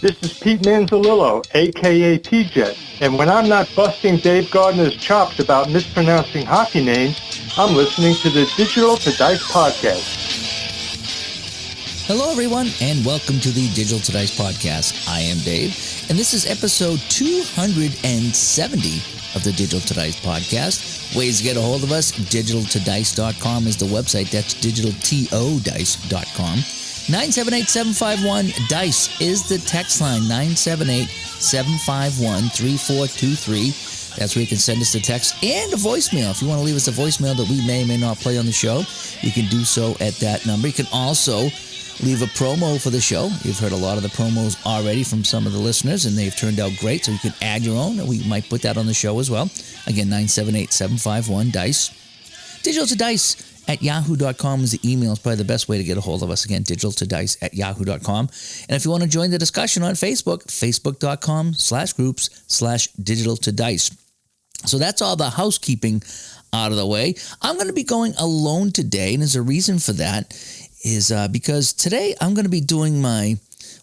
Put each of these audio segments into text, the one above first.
This is Pete Manzalillo, a.k.a. P-Jet, and when I'm not busting Dave Gardner's chops about mispronouncing hockey names, I'm listening to the Digital to Dice podcast. Hello, everyone, and welcome to the Digital to Dice podcast. I am Dave, and this is episode 270 of the Digital to Dice podcast. Ways to get a hold of us, digitaltodice.com is the website. That's digitaltodice.com. 978-751-DICE is the text line, 978-751-3423. That's where you can send us a text and a voicemail. If you want to leave us a voicemail that we may or may not play on the show, you can do so at that number. You can also leave a promo for the show. You've heard a lot of the promos already from some of the listeners, and they've turned out great, so you can add your own, and we might put that on the show as well. Again, 978-751-DICE. Digital to Dice at yahoo.com is the email. It's probably the best way to get a hold of us. Again, digitaltodice at yahoo.com. And if you want to join the discussion on Facebook, facebook.com/groups/digitaltodice. So that's all the housekeeping out of the way. I'm going to be going alone today, and there's a reason for that, is because today I'm going to be doing my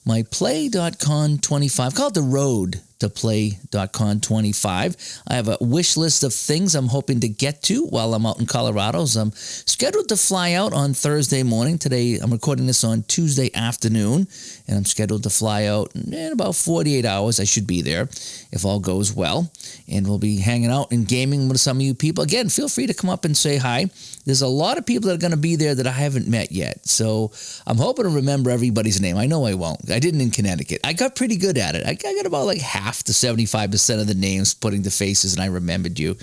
Plaay.con 25. Call it the road to Plaay.con 25. I have a wish list of things I'm hoping to get to while I'm out in Colorado. So I'm scheduled to fly out on Thursday morning. Today, I'm recording this on Tuesday afternoon, and I'm scheduled to fly out in about 48 hours. I should be there if all goes well. And we'll be hanging out and gaming with some of you people. Again, feel free to come up and say hi. There's a lot of people that are going to be there that I haven't met yet. So I'm hoping to remember everybody's name. I know I won't. I didn't in Connecticut. I got pretty good at it. I got about like half to 75% of the names, putting the faces, and I remembered you.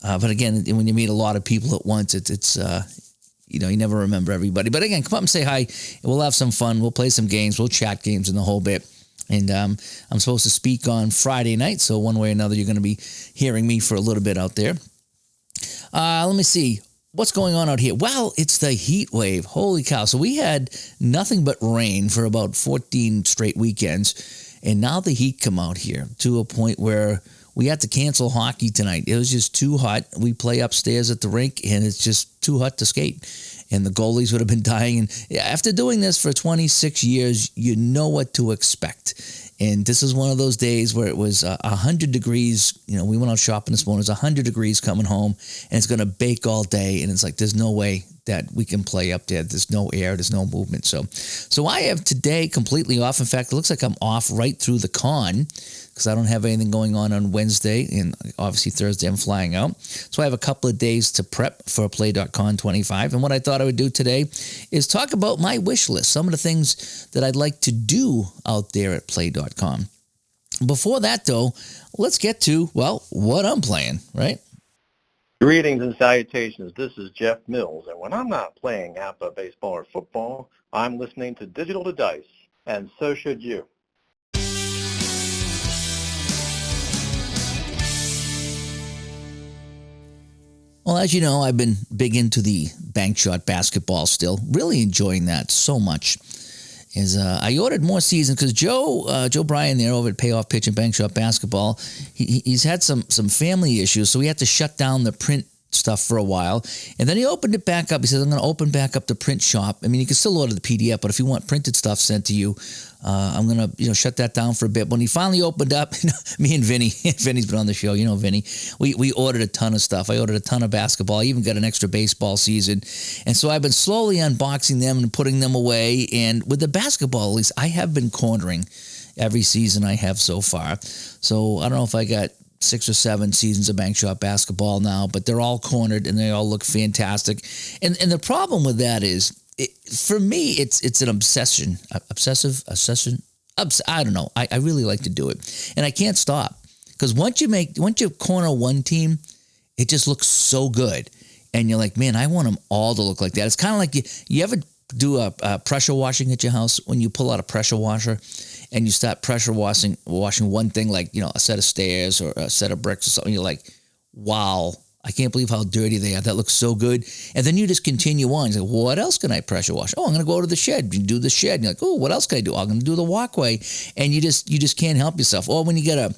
But again, when you meet a lot of people at once, it's you never remember everybody. But again, come up and say hi. We'll have some fun. We'll play some games. We'll chat games and the whole bit. And I'm supposed to speak on Friday night, so one way or another, you're going to be hearing me for a little bit out there. Let me see. What's going on out here? Well, it's the heat wave. Holy cow. So we had nothing but rain for about 14 straight weekends, and now the heat come out here to a point where we had to cancel hockey tonight. It was just too hot. We play upstairs at the rink, and it's just too hot to skate. And the goalies would have been dying. And after doing this for 26 years, you know what to expect. And this is one of those days where it was 100 degrees. We went out shopping this morning. It was 100 degrees coming home, and it's going to bake all day. And it's like, there's no way that we can play up there. There's no air. There's no movement. So I have today completely off. In fact, it looks like I'm off right through the con because I don't have anything going on Wednesday. And obviously Thursday I'm flying out. So I have a couple of days to prep for Plaay.con 25. And what I thought I would do today is talk about my wish list, some of the things that I'd like to do out there at Plaay.com. Before that, though, let's get to, what I'm playing, right? Greetings and salutations. This is Jeff Mills, and when I'm not playing APA baseball or football, I'm listening to Digital to Dice, and so should you. Well, as you know, I've been big into the bank shot basketball still. Really enjoying that so much. I ordered more seasons because Joe Bryan there over at Payoff Pitch and Bank Shot Basketball, he's had some family issues, so we had to shut down the print stuff for a while, and then he opened it back up. He says, I'm going to open back up the print shop. I mean, you can still order the PDF, but if you want printed stuff sent to you, I'm going to shut that down for a bit. When he finally opened up, me and Vinny's been on the show, Vinny, we ordered a ton of stuff. I ordered a ton of basketball. I even got an extra baseball season, and so I've been slowly unboxing them and putting them away. And with the basketball, at least, I have been cornering every season I have so far. So I don't know if I got 6 or 7 seasons of Bank Shot basketball now, but they're all cornered and they all look fantastic. And the problem with that is, for me, it's an obsession. I don't know. I really like to do it, and I can't stop because once you corner one team, it just looks so good, and you're like, man, I want them all to look like that. It's kind of like you ever do a pressure washing at your house when you pull out a pressure washer and you start pressure washing one thing, like a set of stairs or a set of bricks or something. You're like, wow, I can't believe how dirty they are. That looks so good. And then you just continue on. You're like, what else can I pressure wash? Oh, I'm going to go to the shed. You do the shed. And you're like, oh, what else can I do? I'm going to do the walkway. And you just can't help yourself. Or when you get a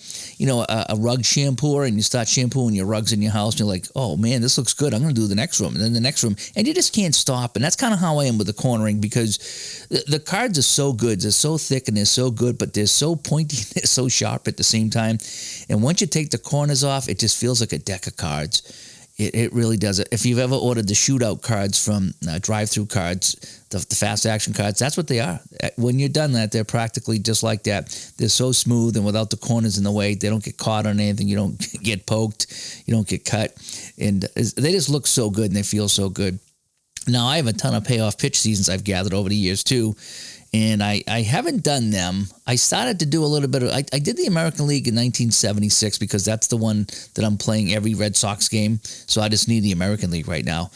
rug shampooer and you start shampooing your rugs in your house, and you're like, oh man, this looks good. I'm going to do the next room and then the next room. And you just can't stop. And that's kind of how I am with the cornering, because the cards are so good. They're so thick and they're so good, but they're so pointy and they're so sharp at the same time. And once you take the corners off, it just feels like a deck of cards. It really does. If you've ever ordered the shootout cards from drive-through cards, the fast action cards, that's what they are. When you're done that, they're practically just like that. They're so smooth and without the corners in the way. They don't get caught on anything. You don't get poked. You don't get cut. And they just look so good and they feel so good. Now, I have a ton of payoff pitch seasons I've gathered over the years too. And I haven't done them. I started to do a little bit of, I did the American League in 1976 because that's the one that I'm playing every Red Sox game. So I just need the American League right now.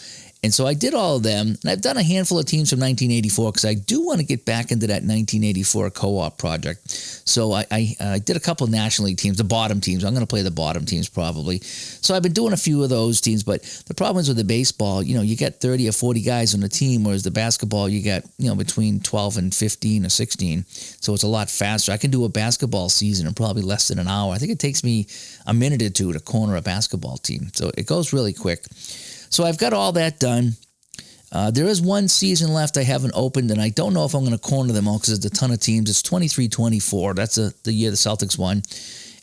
And so I did all of them. And I've done a handful of teams from 1984 because I do want to get back into that 1984 co-op project. So I did a couple of National League teams, the bottom teams. I'm going to play the bottom teams probably. So I've been doing a few of those teams. But the problem is with the baseball, you get 30 or 40 guys on the team, whereas the basketball, you got, between 12 and 15 or 16. So it's a lot faster. I can do a basketball season in probably less than an hour. I think it takes me a minute or two to corner a basketball team. So it goes really quick. So I've got all that done. There is one season left I haven't opened, and I don't know if I'm going to corner them all because there's a ton of teams. It's 23-24. That's the year the Celtics won. And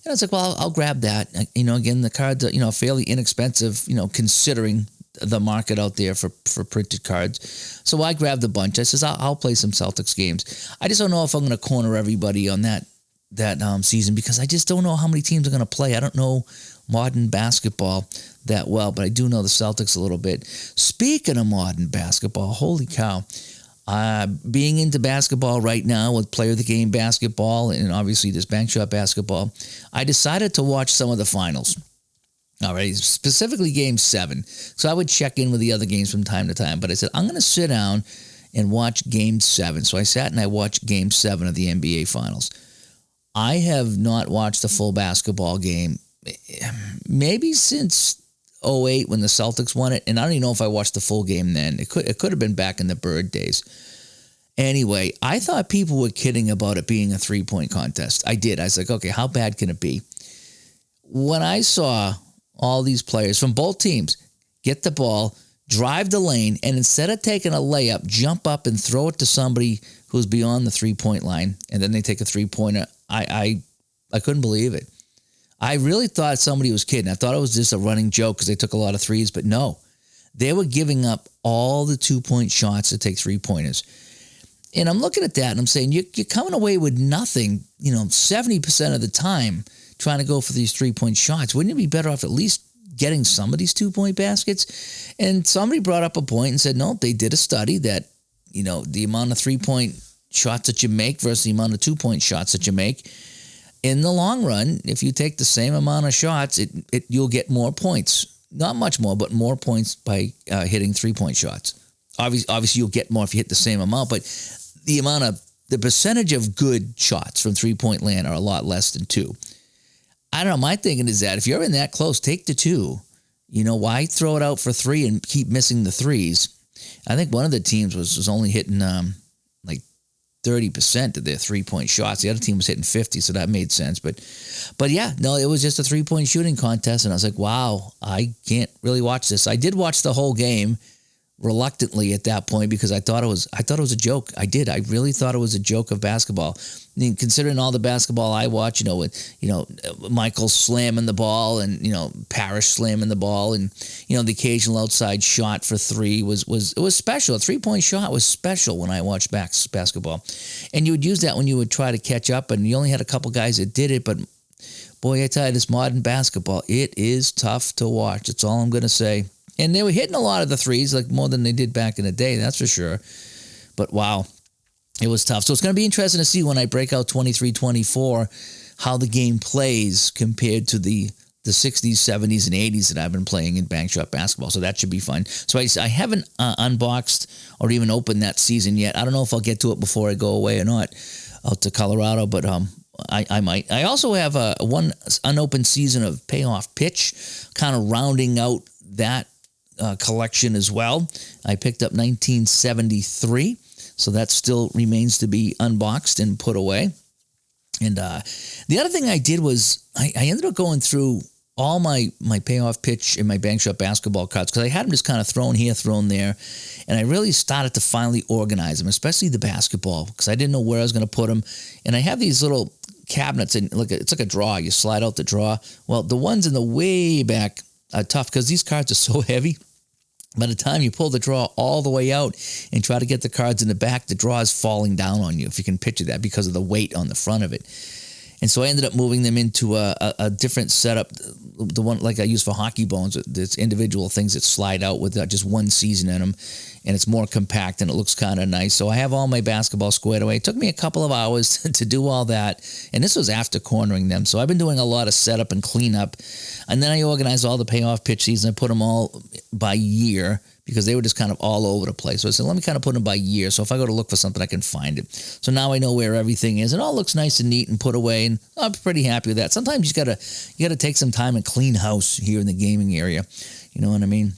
I was like, well, I'll grab that. Again, the cards are, fairly inexpensive, considering the market out there for printed cards. So I grabbed a bunch. I says, I'll play some Celtics games. I just don't know if I'm going to corner everybody on that season because I just don't know how many teams are going to play. I don't know modern basketball that well, but I do know the Celtics a little bit. Speaking of modern basketball, holy cow. Being into basketball right now with Player of the Game basketball and obviously this Bank Shot basketball, I decided to watch some of the finals. All right, specifically Game 7. So I would check in with the other games from time to time, but I said, I'm going to sit down and watch Game 7. So I sat and I watched Game 7 of the NBA Finals. I have not watched a full basketball game maybe since 2008 when the Celtics won it, and I don't even know if I watched the full game then. It could have been back in the Bird days. Anyway, I thought people were kidding about it being a three-point contest. I did. I was like, okay, how bad can it be? When I saw all these players from both teams get the ball, drive the lane, and instead of taking a layup, jump up and throw it to somebody who's beyond the three-point line, and then they take a three-pointer, I couldn't believe it. I really thought somebody was kidding. I thought it was just a running joke because they took a lot of threes, but no. They were giving up all the two-point shots to take three-pointers. And I'm looking at that and I'm saying, you're coming away with nothing, 70% of the time trying to go for these three-point shots. Wouldn't it be better off at least getting some of these two-point baskets? And somebody brought up a point and said, no, they did a study that, the amount of three-point shots that you make versus the amount of two-point shots that you make, in the long run, if you take the same amount of shots, you'll get more points. Not much more, but more points by hitting three-point shots. Obviously, you'll get more if you hit the same amount, but the percentage of good shots from three-point land are a lot less than two. I don't know. My thinking is that if you're in that close, take the two. Why throw it out for three and keep missing the threes? I think one of the teams was only hitting 30% of their three-point shots. The other team was hitting 50, so that made sense. But yeah, no, it was just a three-point shooting contest, and I was like, wow, I can't really watch this. I did watch the whole game reluctantly at that point because I thought it was a joke. I did. I really thought it was a joke of basketball. I mean, considering all the basketball I watch, with Michael slamming the ball and Parrish slamming the ball and the occasional outside shot for three was special. A 3-point shot was special when I watched basketball, and you would use that when you would try to catch up, and you only had a couple guys that did it. But boy, I tell you, this modern basketball, it is tough to watch. That's all I'm going to say. And they were hitting a lot of the threes, like more than they did back in the day, that's for sure. But wow, it was tough. So it's going to be interesting to see when I break out 23-24 how the game plays compared to the 60s, 70s, and 80s that I've been playing in Bank Shot basketball. So that should be fun. So I haven't unboxed or even opened that season yet. I don't know if I'll get to it before I go away or not out to Colorado, but I might. I also have one unopened season of Payoff Pitch, kind of rounding out that collection as well. I picked up 1973, so that still remains to be unboxed and put away. And the other thing I did was I ended up going through all my payoff pitch and my bank shot basketball cards, because I had them just kind of thrown here, thrown there, and I really started to finally organize them, especially the basketball, because I didn't know where I was going to put them. And I have these little cabinets, and it's like a drawer. You slide out the drawer. Well, the ones in the way back are tough because these cards are so heavy. By the time you pull the drawer all the way out and try to get the cards in the back, the drawer is falling down on you, if you can picture that, because of the weight on the front of it. And so I ended up moving them into a different setup, the one like I use for hockey bones. There's individual things that slide out with just one season in them, and it's more compact and it looks kind of nice. So I have all my basketball squared away. It took me a couple of hours to do all that, and this was after cornering them. So I've been doing a lot of setup and cleanup, and then I organized all the payoff pitch seasons. I put them all by year, because they were just kind of all over the place. So I said, let me kind of put them by year. So if I go to look for something, I can find it. So now I know where everything is. It all looks nice and neat and put away, and I'm pretty happy with that. Sometimes you gotta take some time and clean house here in the gaming area. You know what I mean?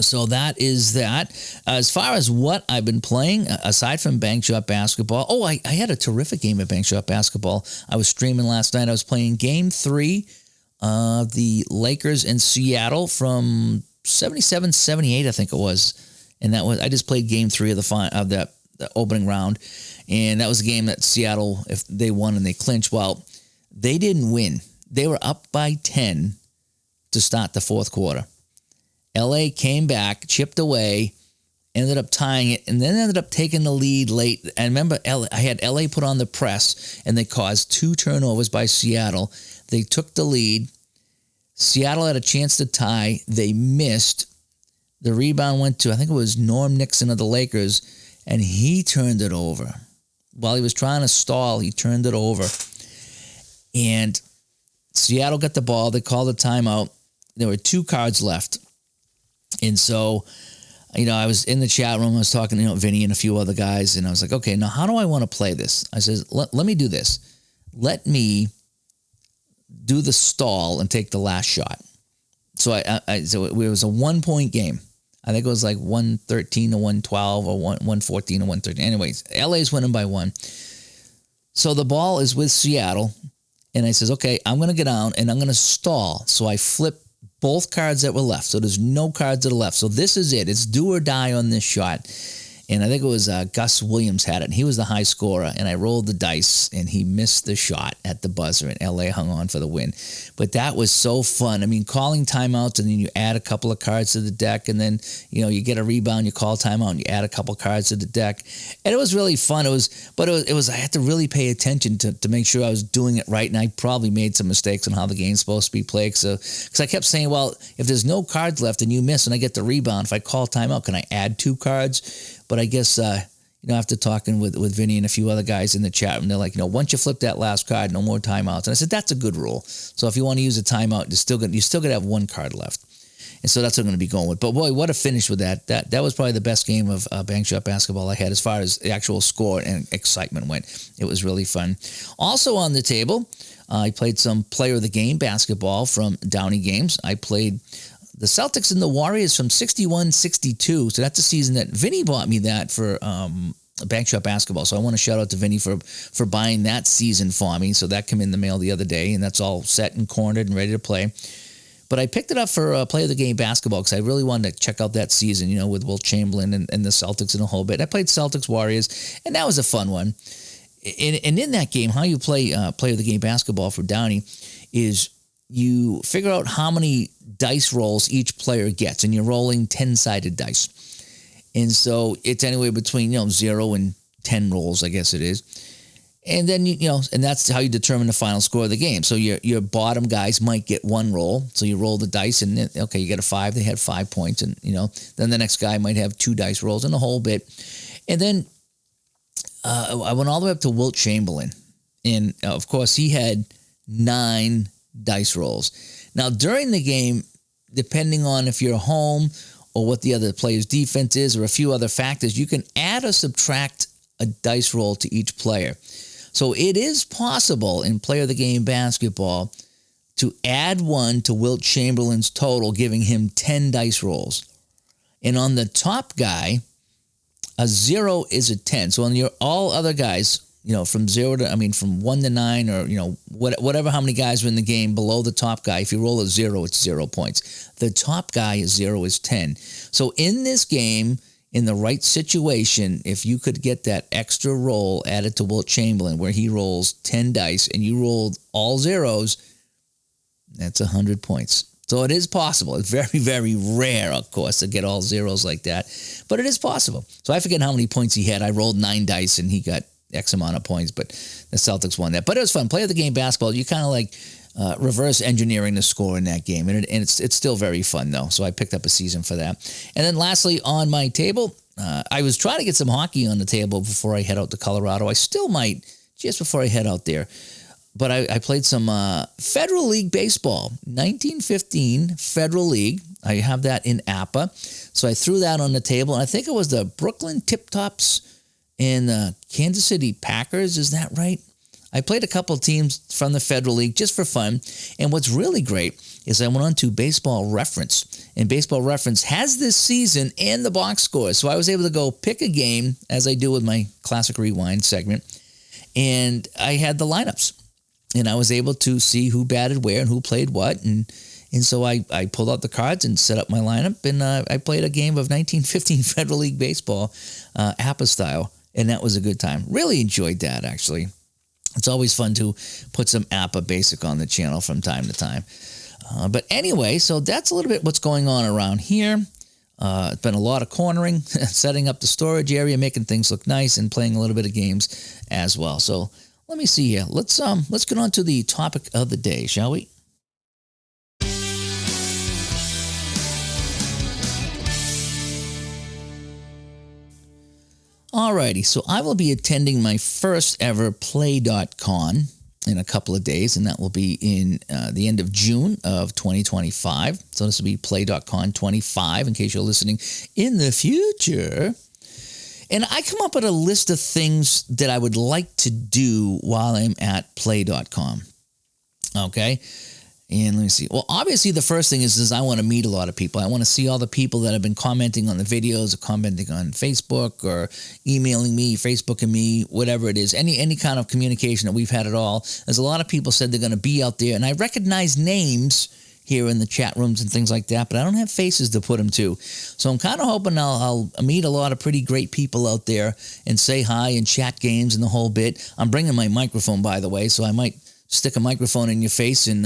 So that is that. As far as what I've been playing, aside from Bank Shot Basketball, I had a terrific game of Bank Shot Basketball. I was streaming last night. I was playing Game 3 of the Lakers in Seattle from 77-78, I think it was. And that was, I just played Game 3 of the opening round. And that was a game that Seattle, if they won and they clinched, well, they didn't win. They were up by 10 to start the fourth quarter. LA came back, chipped away, ended up tying it, and then ended up taking the lead late. And remember, I had LA put on the press, and they caused 2 turnovers by Seattle. They took the lead. Seattle had a chance to tie. They missed. The rebound went to, I think it was Norm Nixon of the Lakers, and he turned it over. While he was trying to stall, he turned it over. And Seattle got the ball. They called a timeout. There were 2 cards left. And so, I was in the chat room. I was talking to, Vinny and a few other guys, and I was like, okay, now how do I want to play this? I said, let me do this. Let me do the stall and take the last shot. So so it was a 1-point game. I think it was like 113 to 112 or 114 to 113. Anyways, LA's winning by 1. So the ball is with Seattle, and I says, okay, I'm going to get down and I'm going to stall. So I flip both cards that were left. So there's no cards that are left. So this is it. It's do or die on this shot. And I think it was Gus Williams had it, and he was the high scorer, and I rolled the dice, and he missed the shot at the buzzer, and LA hung on for the win. But that was so fun. I mean, calling timeouts, and then you add a couple of cards to the deck, and then, you get a rebound, you call timeout, and you add a couple of cards to the deck. And it was really fun. It was I had to really pay attention to make sure I was doing it right, and I probably made some mistakes on how the game's supposed to be played. So, because I kept saying, well, if there's no cards left and you miss and I get the rebound, if I call timeout, can I add 2 cards? But I guess, after talking with Vinny and a few other guys in the chat room, they're like, once you flip that last card, no more timeouts. And I said, that's a good rule. So if you want to use a timeout, you still got to have 1 card left. And so that's what I'm going to be going with. But boy, what a finish with that. That was probably the best game of Bank Shot Basketball I had as far as the actual score and excitement went. It was really fun. Also on the table, I played some Player of the Game basketball from Downey Games. I played the Celtics and the Warriors from 61-62. So that's a season that Vinny bought me that for Bank Shot Basketball. So I want to shout out to Vinny for buying that season for me. So that came in the mail the other day, and that's all set and cornered and ready to play. But I picked it up for Play of the Game basketball because I really wanted to check out that season, with Wilt Chamberlain and the Celtics and a whole bit. I played Celtics Warriors, and that was a fun one. And in that game, how you play Play of the Game basketball for Downey is you figure out how many dice rolls each player gets, and you're rolling 10-sided dice. And so it's anywhere between, 0 and 10 rolls, I guess it is. And then, and that's how you determine the final score of the game. So your bottom guys might get 1 roll. So you roll the dice, and then, okay, you get a 5. They had 5 points. And, then the next guy might have 2 dice rolls and a whole bit. And then I went all the way up to Wilt Chamberlain. And, of course, he had 9 dice rolls. Now, during the game, depending on if you're home or what the other player's defense is or a few other factors, you can add or subtract a dice roll to each player. So it is possible in Player of the Game basketball to add 1 to Wilt Chamberlain's total, giving him 10 dice rolls. And on the top guy, a 0 is a 10. So on your all other guys, from 1 to 9, or, whatever, how many guys are in the game below the top guy, if you roll a 0, it's 0 points. The top guy is 0 is 10. So in this game, in the right situation, if you could get that extra roll added to Wilt Chamberlain where he rolls 10 dice and you rolled all zeros, that's 100 points. So it is possible. It's very, very rare, of course, to get all zeros like that. But it is possible. So I forget how many points he had. I rolled 9 dice and he got X amount of points, but the Celtics won that. But it was fun. Play of the game basketball, you kind of like reverse engineering the score in that game. And it's still very fun, though. So I picked up a season for that. And then lastly, on my table, I was trying to get some hockey on the table before I head out to Colorado. I still might, just before I head out there. But I played some Federal League baseball, 1915 Federal League. I have that in APA. So I threw that on the table. And I think it was the Brooklyn Tip-Tops and the Kansas City Packers. Is that right? I played a couple of teams from the Federal League just for fun. And what's really great is I went on to Baseball Reference. And Baseball Reference has this season and the box scores. So I was able to go pick a game, as I do with my Classic Rewind segment. And I had the lineups. And I was able to see who batted where and who played what. And so I pulled out the cards and set up my lineup. And I played a game of 1915 Federal League Baseball, APA style. And that was a good time. Really enjoyed that, actually. It's always fun to put some APA basic on the channel from time to time. But anyway, so that's a little bit what's going on around here. It's been a lot of cornering, setting up the storage area, making things look nice, and playing a little bit of games as well. So let me see here. Let's get on to the topic of the day, shall we? Alrighty, so I will be attending my first ever Plaay.con in a couple of days, and that will be in the end of June of 2025. So this will be Plaay.con 25, in case you're listening in the future. And I come up with a list of things that I would like to do while I'm at Plaay.com. Okay? And let me see. Well, obviously, the first thing is I want to meet a lot of people. I want to see all the people that have been commenting on the videos, or commenting on Facebook, or emailing me, Facebooking me, whatever it is. Any kind of communication that we've had at all. There's a lot of people said they're going to be out there. And I recognize names here in the chat rooms and things like that, but I don't have faces to put them to. So I'm kind of hoping I'll meet a lot of pretty great people out there and say hi and chat games and the whole bit. I'm bringing my microphone, by the way, so I might stick a microphone in your face and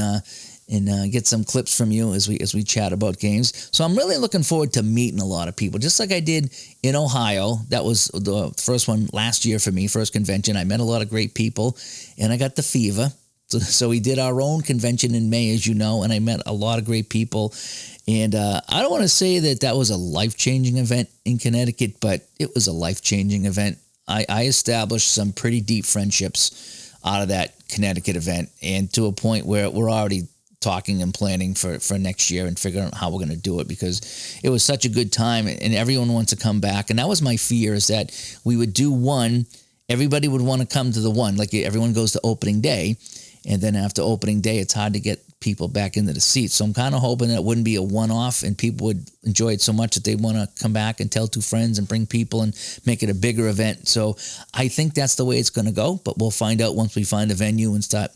get some clips from you as we chat about games. So I'm really looking forward to meeting a lot of people, just like I did in Ohio. That was the first one last year for me, first convention. I met a lot of great people, and I got the fever. So we did our own convention in May, as you know, and I met a lot of great people. And I don't want to say that was a life-changing event in Connecticut, but it was a life-changing event. I established some pretty deep friendships out of that Connecticut event, and to a point where we're already talking and planning for next year and figuring out how we're going to do it, because it was such a good time and everyone wants to come back. And that was my fear, is that we would do one, everybody would want to come to the one, like everyone goes to opening day. And then after opening day, it's hard to get people back into the seats. So I'm kind of hoping that it wouldn't be a one-off and people would enjoy it so much that they want to come back and tell two friends and bring people and make it a bigger event. So I think that's the way it's going to go, but we'll find out once we find a venue and start,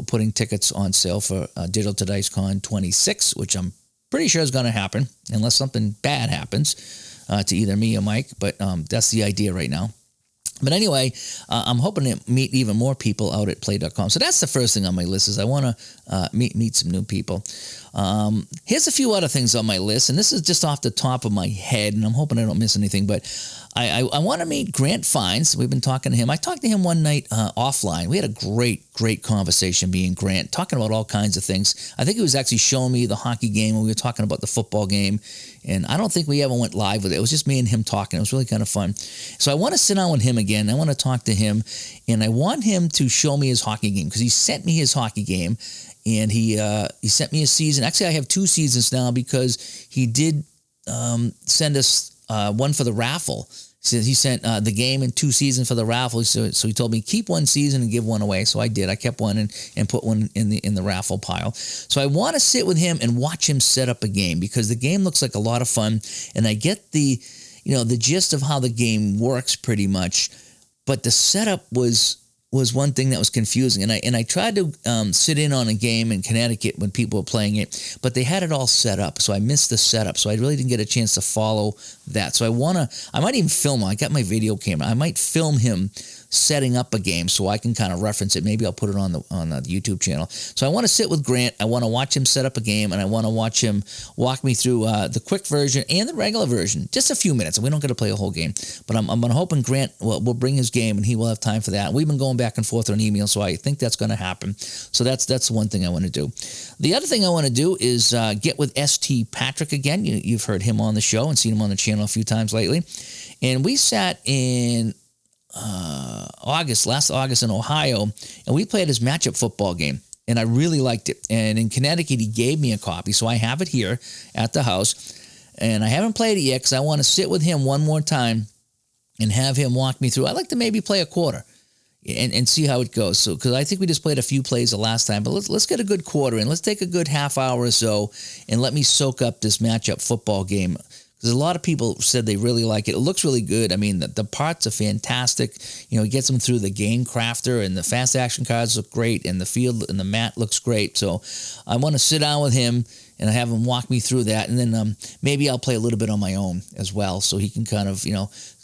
putting tickets on sale for Digital to Dice Con 26, which I'm pretty sure is going to happen unless something bad happens to either me or Mike. But that's the idea right now. But anyway, I'm hoping to meet even more people out at Plaay.com. So that's the first thing on my list, is I want to meet some new people. Here's a few other things on my list, and this is just off the top of my head, and I'm hoping I don't miss anything. But I want to meet Grant Fines. We've been talking to him. I talked to him one night offline. We had a great conversation, me and Grant, talking about all kinds of things. I think he was actually showing me the hockey game, and we were talking about the football game. And I don't think we ever went live with it. It was just me and him talking. It was really kind of fun. So I want to sit down with him again. I want to talk to him, and I want him to show me his hockey game, because he sent me his hockey game, and he sent me a season. Actually, I have two seasons now, because he did send us one for the raffle. He sent the game and 2 seasons for the raffle. So he told me keep 1 season and give 1 away. So I did. I kept 1 and put 1 in the raffle pile. So I want to sit with him and watch him set up a game because the game looks like a lot of fun, and I get the gist of how the game works pretty much. But the setup was one thing that was confusing, and I tried to sit in on a game in Connecticut when people were playing it, but they had it all set up, so I missed the setup, so I really didn't get a chance to follow that. So I might even film him. I got my video camera. I might film him setting up a game so I can kind of reference it. Maybe I'll put it on the YouTube channel. So I want to sit with Grant. I want to watch him set up a game, and I want to watch him walk me through the quick version and the regular version. Just a few minutes. We don't get to play a whole game, but I'm hoping Grant will bring his game, and he will have time for that. We've been going back and forth on email, so I think that's going to happen. So that's one thing I want to do. The other thing I want to do is get with St. Patrick again. You've heard him on the show and seen him on the channel a few times lately, and we sat in last August in Ohio, and we played his matchup football game, and I really liked it. And in Connecticut, he gave me a copy, so I have it here at the house, and I haven't played it yet because I want to sit with him one more time and have him walk me through. I'd like to maybe play a quarter and see how it goes. So, because I think we just played a few plays the last time, but let's get a good quarter in. Let's take a good half hour or so and let me soak up this matchup football game. Because a lot of people said they really like it. It looks really good. I mean, the parts are fantastic. It gets them through the game crafter, and the fast action cards look great, and the field and the mat looks great. So I want to sit down with him and have him walk me through that, and then maybe I'll play a little bit on my own as well, so he can kind of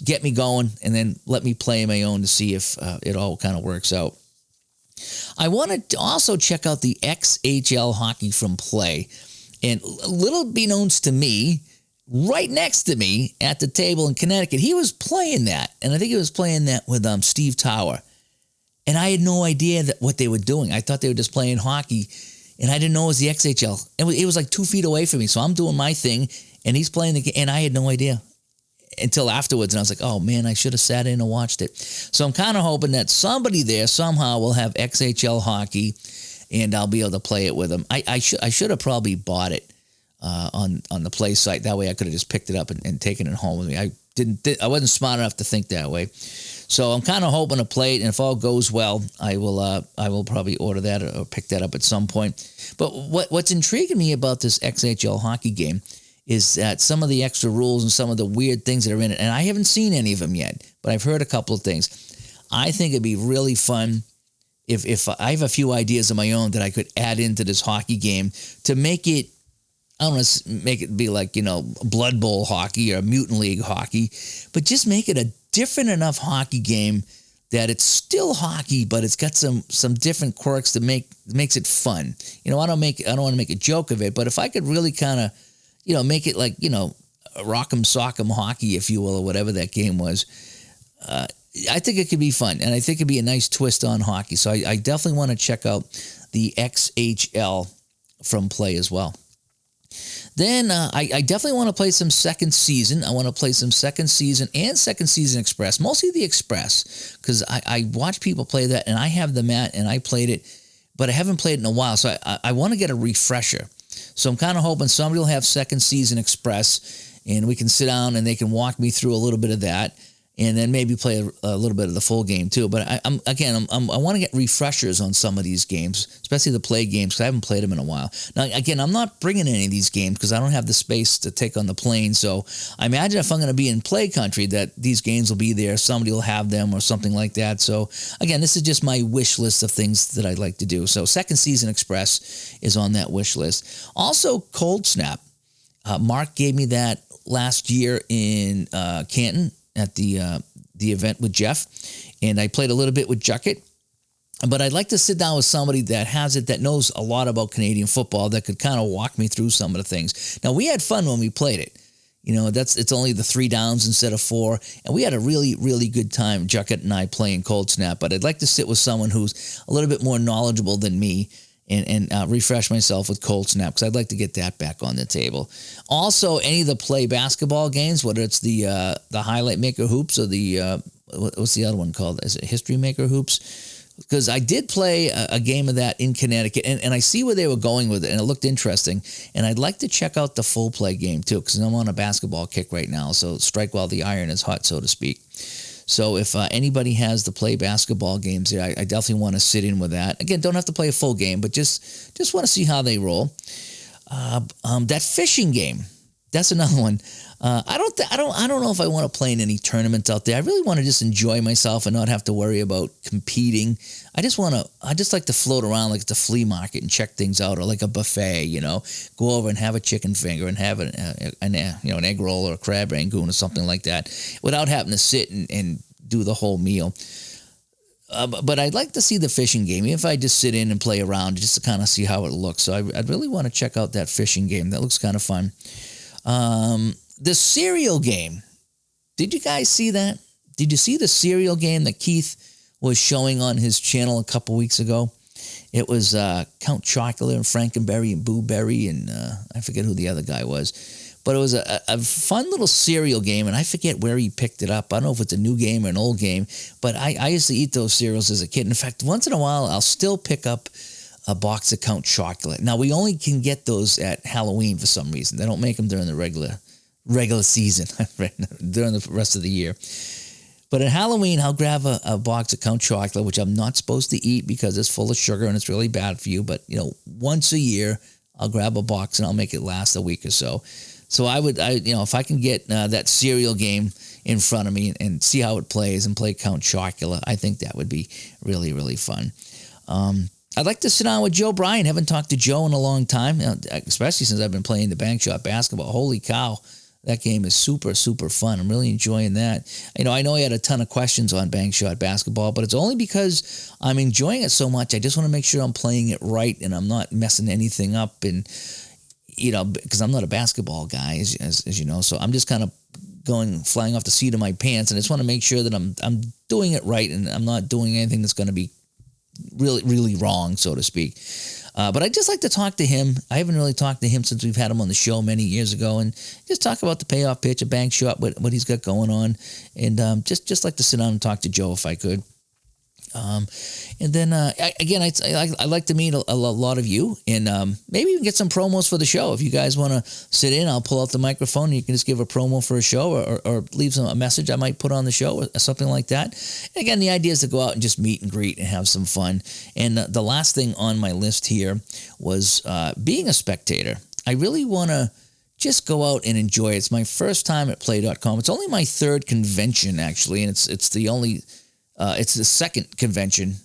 get me going, and then let me play my own to see if it all kind of works out. I want to also check out the XHL hockey from Play, and little beknownst to me, right next to me at the table in Connecticut, he was playing that, and I think he was playing that with Steve Tower, and I had no idea what they were doing. I thought they were just playing hockey, and I didn't know it was the XHL. It was like 2 feet away from me, so I'm doing my thing, and he's playing the game, and I had no idea until afterwards, and I was like, oh man, I should have sat in and watched it. So I'm kind of hoping that somebody there somehow will have XHL hockey, and I'll be able to play it with him. I should have probably bought it on the Play site. That way I could have just picked it up and taken it home with me. I wasn't smart enough to think that way. So I'm kind of hoping to play it, and if all goes well, I will probably order that or pick that up at some point. But what's intriguing me about this XHL hockey game is that some of the extra rules and some of the weird things that are in it, and I haven't seen any of them yet, but I've heard a couple of things. I think it'd be really fun if I have a few ideas of my own that I could add into this hockey game to make it, I don't want to make it be like, Blood Bowl hockey or Mutant League hockey, but just make it a different enough hockey game that it's still hockey, but it's got some different quirks that makes it fun. I don't want to make a joke of it, but if I could really kind of, make it like, rock'em sock'em hockey, if you will, or whatever that game was, I think it could be fun, and I think it'd be a nice twist on hockey. So I definitely want to check out the XHL from Play as well. Then I definitely want to play some second season. I want to play some second season and second season express, mostly the express, because I watch people play that, and I have the mat, and I played it, but I haven't played it in a while, so I want to get a refresher. So I'm kind of hoping somebody will have second season express, and we can sit down and they can walk me through a little bit of that, and then maybe play a little bit of the full game too. But I want to get refreshers on some of these games, especially the Play games, because I haven't played them in a while. Now, again, I'm not bringing any of these games because I don't have the space to take on the plane. So I imagine if I'm going to be in Play country that these games will be there. Somebody will have them or something like that. So again, this is just my wish list of things that I'd like to do. So second season express is on that wish list. Also, Cold Snap. Mark gave me that last year in Canton at the event with Jeff, and I played a little bit with Juckett, but I'd like to sit down with somebody that has it, that knows a lot about Canadian football, that could kind of walk me through some of the things. Now, we had fun when we played it. It's only the 3 downs instead of 4, and we had a really, really good time, Juckett and I, playing Cold Snap, but I'd like to sit with someone who's a little bit more knowledgeable than me and refresh myself with Cold Snap, because I'd like to get that back on the table. Also, any of the Play basketball games, whether it's the Highlight Maker Hoops or the what's the other one called? Is it History Maker Hoops? because I did play a game of that in Connecticut, and I see where they were going with it, and it looked interesting. And I'd like to check out the full play game too, because I'm on a basketball kick right now. So strike while the iron is hot, so to speak. So if anybody has the play basketball games there, I definitely want to sit in with that. Again, don't have to play a full game, but just want to see how they roll. That fishing game, that's another one. I don't know if I want to play in any tournaments out there. I really want to just enjoy myself and not have to worry about competing. I just like to float around like at the flea market and check things out, or like a buffet, go over and have a chicken finger and have an egg roll or a crab rangoon or something like that, without having to sit and do the whole meal. But I'd like to see the fishing game, even if I just sit in and play around just to kind of see how it looks. So I'd really want to check out that fishing game. That looks kind of fun. The cereal game. Did you guys see that? Did you see the cereal game that Keith was showing on his channel a couple weeks ago? It was Count Chocula and Frankenberry and Boo Berry and I forget who the other guy was. But it was a fun little cereal game, and I forget where he picked it up. I don't know if it's a new game or an old game, but I used to eat those cereals as a kid. In fact, once in a while, I'll still pick up a box of Count Chocula. Now, we only can get those at Halloween for some reason. They don't make them during the regular season, during the rest of the year. But at Halloween, I'll grab a box of Count Chocula, which I'm not supposed to eat because it's full of sugar and it's really bad for you. But, once a year, I'll grab a box and I'll make it last a week or so. So if I can get that cereal game in front of me and see how it plays and play Count Chocula, I think that would be really, really fun. I'd like to sit down with Joe Bryan. Haven't talked to Joe in a long time, especially since I've been playing the bank shot basketball. Holy cow, that game is super, super fun. I'm really enjoying that. I know he had a ton of questions on bank shot basketball, but it's only because I'm enjoying it so much. I just want to make sure I'm playing it right and I'm not messing anything up, and because I'm not a basketball guy, as you know, so I'm just kind of flying off the seat of my pants, and I just want to make sure that I'm doing it right and I'm not doing anything that's going to be really, really wrong, so to speak. But I'd just like to talk to him. I haven't really talked to him since we've had him on the show many years ago, and just talk about the payoff pitch, a bank shot, what he's got going on, and just like to sit down and talk to Joe if I could. And then I like to meet a lot of you, and maybe even get some promos for the show. If you guys want to sit in, I'll pull out the microphone and you can just give a promo for a show, or leave a message I might put on the show or something like that. And again, the idea is to go out and just meet and greet and have some fun. And the last thing on my list here was being a spectator. I really want to just go out and enjoy it. It's my first time at Plaay.com. It's only my third convention, actually, and it's the second convention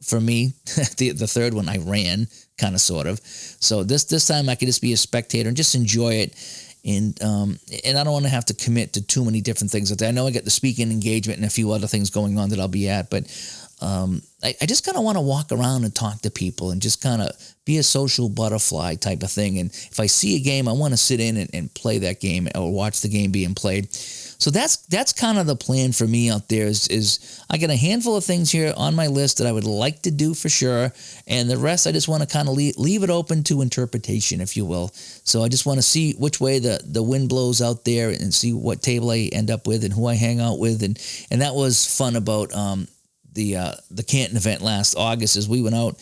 for me. The third one I ran, kind of, sort of. So this time I could just be a spectator and just enjoy it. And I don't want to have to commit to too many different things. I know I got the speaking engagement and a few other things going on that I'll be at, but I just kind of want to walk around and talk to people and just kind of be a social butterfly type of thing. And if I see a game, I want to sit in and play that game or watch the game being played. So that's kind of the plan for me out there is I got a handful of things here on my list that I would like to do for sure. And the rest, I just want to kind of leave it open to interpretation, if you will. So I just want to see which way the wind blows out there and see what table I end up with and who I hang out with. And that was fun about the Canton event last August, as we went out,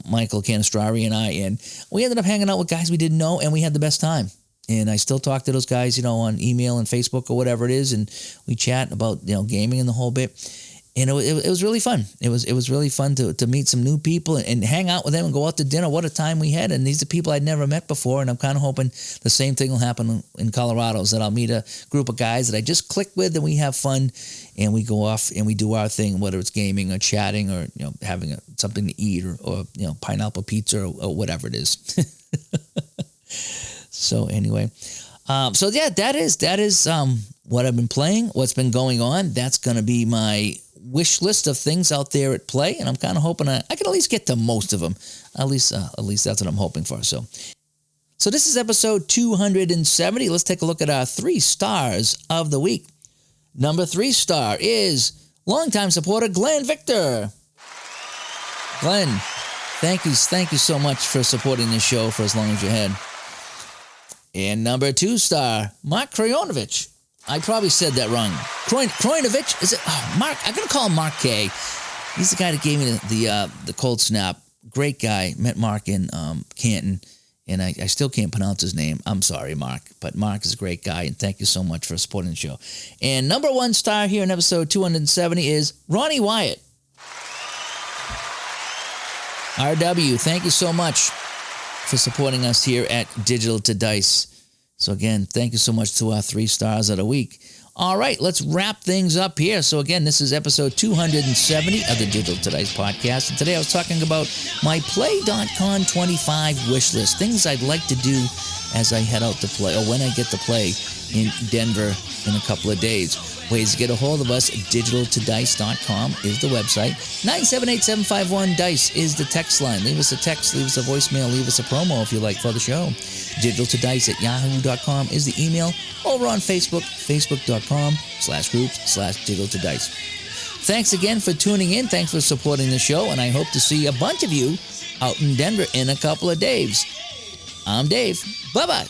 Michael Canistrari and I, and we ended up hanging out with guys we didn't know, and we had the best time. And I still talk to those guys, on email and Facebook or whatever it is, and we chat about gaming and the whole bit. And it was really fun. It was really fun to meet some new people and hang out with them and go out to dinner. What a time we had! And these are people I'd never met before, and I'm kind of hoping the same thing will happen in Colorado. Is that I'll meet a group of guys that I just click with, and we have fun, and we go off and we do our thing, whether it's gaming or chatting or having something to eat or pineapple pizza or whatever it is. So anyway, that is what I've been playing, what's been going on. That's going to be my wish list of things out there at Play, and I'm kind of hoping I can at least get to most of them. At least that's what I'm hoping for. So this is episode 270. Let's take a look at our 3 stars of the week. Number 3 star is longtime supporter Glenn Victor. Glenn, thank you so much for supporting this show for as long as you had. And number 2 star, Mark Kroyanovich. I probably said that wrong. Kroyanovich? Is it? Oh, Mark. I'm going to call him Mark K. He's the guy that gave me the cold snap. Great guy. Met Mark in Canton, and I still can't pronounce his name. I'm sorry, Mark. But Mark is a great guy, and thank you so much for supporting the show. And number one star here in episode 270 is Ronnie Wyatt. RW, thank you so much for supporting us here at Digital to Dice. So again, thank you so much to our 3 stars of the week. All right, let's wrap things up here. So again, this is episode 270 of the Digital to Dice podcast. And today I was talking about my Plaay.con 25 wish list, things I'd like to do as I head out to play, or when I get to play in Denver in a couple of days. Ways to get a hold of us, digitaltodice.com is the website. 978-751-DICE is the text line. Leave us a text, leave us a voicemail, leave us a promo if you like for the show. digitaltodice@yahoo.com is the email. Over on Facebook, facebook.com/groups/digitaltodice. Thanks again for tuning in. Thanks for supporting the show, and I hope to see a bunch of you out in Denver in a couple of days. I'm Dave. Bye-bye.